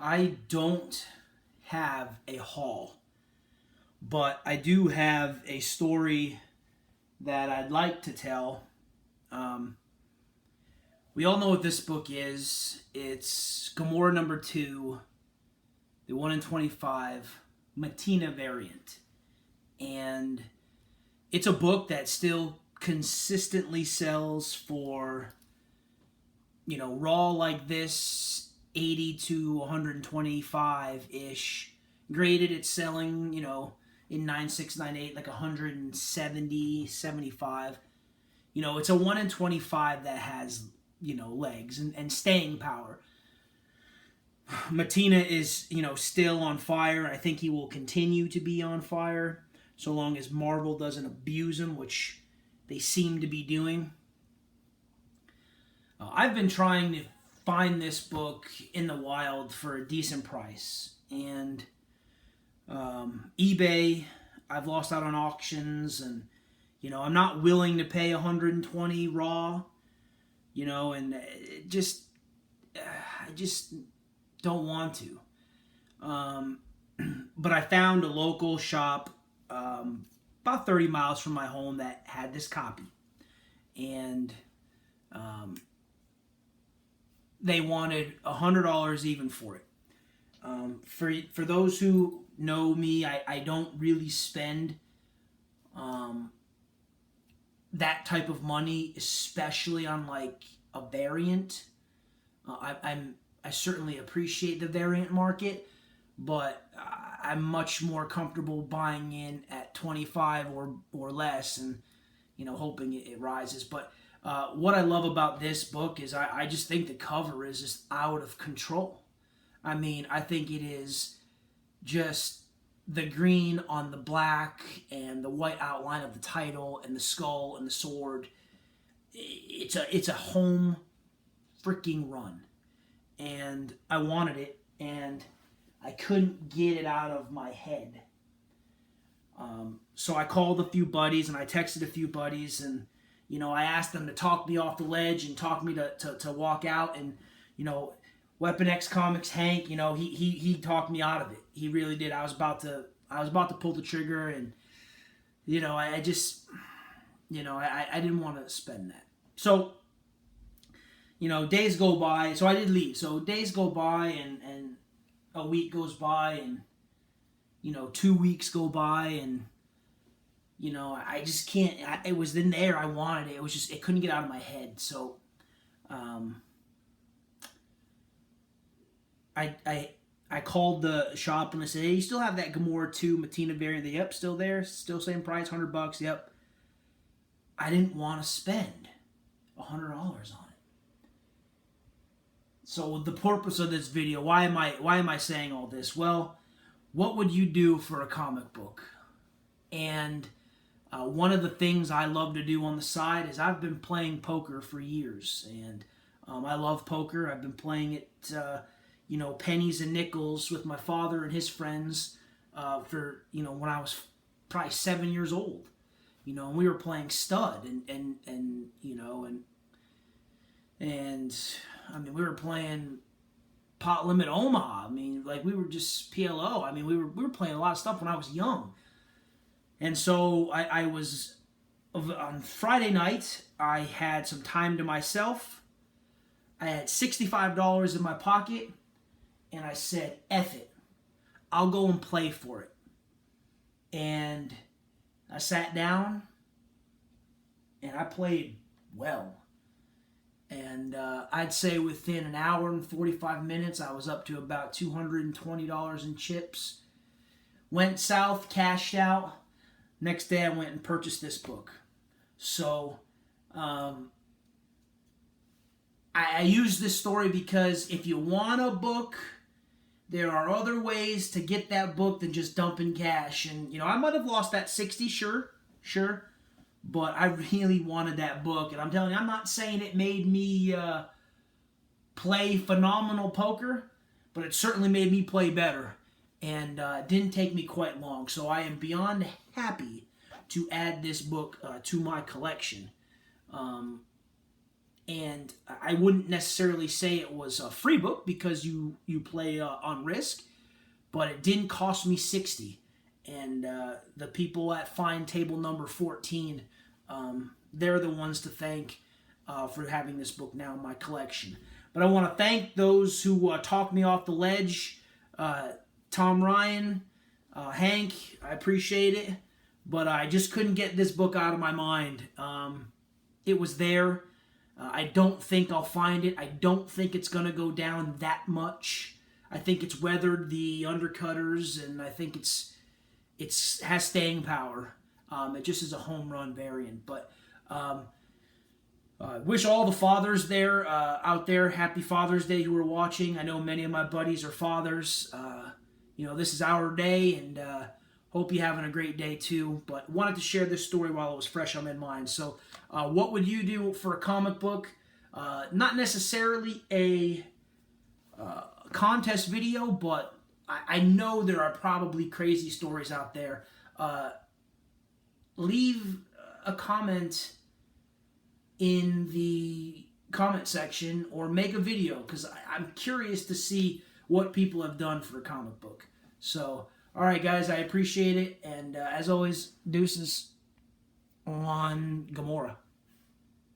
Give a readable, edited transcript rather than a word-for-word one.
I don't have a haul, but I do have a story that I'd like to tell. Um, we all know what this book is. It's Gamora number 2, the 1 in 25 Matina variant. And it's a book that still consistently sells for, raw like this, 80 to 125 ish. Graded, it's selling, in 9698 like 170, 75. It's a 1 in 25 that has, legs and staying power. Matina is, still on fire. I think he will continue to be on fire so long as Marvel doesn't abuse him, which they seem to be doing. I've been trying to find this book in the wild for a decent price. And eBay, I've lost out on auctions, and I'm not willing to pay 120 raw, and I just don't want to. But I found a local shop about 30 miles from my home that had this copy, and they wanted $100 even for it. For those who know me, I don't really spend that type of money, especially on like a variant. I certainly appreciate the variant market, but I'm much more comfortable buying in at 25 or less, and hoping it rises. But what I love about this book is I just think the cover is just out of control. I mean, I think it is just the green on the black and the white outline of the title and the skull and the sword. It's a home freaking run, and I wanted it, and I couldn't get it out of my head. So I called a few buddies and I texted a few buddies, and I asked them to talk me off the ledge and talk me to walk out. And Weapon X Comics Hank, he talked me out of it. He really did. I was about to pull the trigger, and I just I didn't want to spend that. So days go by. So I did leave. So days go by, and a week goes by, and 2 weeks go by, and I just can't. It was in there. I wanted it. It was just, it couldn't get out of my head. So I called the shop and I said, "Hey, you still have that Gamora 2 Matina variant?" They, "Yep, still there. Still same price, $100. Yep." I didn't want to spend $100 on it. So the purpose of this video, why am I saying all this? Well, what would you do for a comic book? And one of the things I love to do on the side is I've been playing poker for years, and I love poker. I've been playing it, pennies and nickels with my father and his friends for when I was probably 7 years old. And we were playing stud, and I mean, we were playing pot limit Omaha. I mean, like, we were just PLO. I mean, we were playing a lot of stuff when I was young. And so I was, on Friday night, I had some time to myself. I had $65 in my pocket, and I said, F it. I'll go and play for it. And I sat down, and I played well. And I'd say within an hour and 45 minutes, I was up to about $220 in chips. Went south, cashed out. Next day, I went and purchased this book. So I use this story because if you want a book, there are other ways to get that book than just dumping cash. And, I might have lost that 60, sure. But I really wanted that book. And I'm telling you, I'm not saying it made me play phenomenal poker, but it certainly made me play better. And it didn't take me quite long. So I am beyond happy to add this book to my collection. and I wouldn't necessarily say it was a free book because you play on risk, but it didn't cost me 60. And the people at Find Table Number 14, they're the ones to thank for having this book now in my collection. But I want to thank those who talked me off the ledge. Tom Ryan, Hank, I appreciate it, but I just couldn't get this book out of my mind. It was there. I don't think I'll find it. I don't think it's going to go down that much. I think it's weathered the undercutters, and I think it has staying power. It just is a home run variant. But wish all the fathers there out there happy Father's Day who are watching. I know many of my buddies are fathers. This is our day, and hope you're having a great day too. But wanted to share this story while it was fresh on my mind. So what would you do for a comic book? Not necessarily a contest video, but I know there are probably crazy stories out there. Leave a comment in the comment section or make a video, because I'm curious to see what people have done for a comic book. So, all right, guys, I appreciate it. And as always, deuces on Gamora.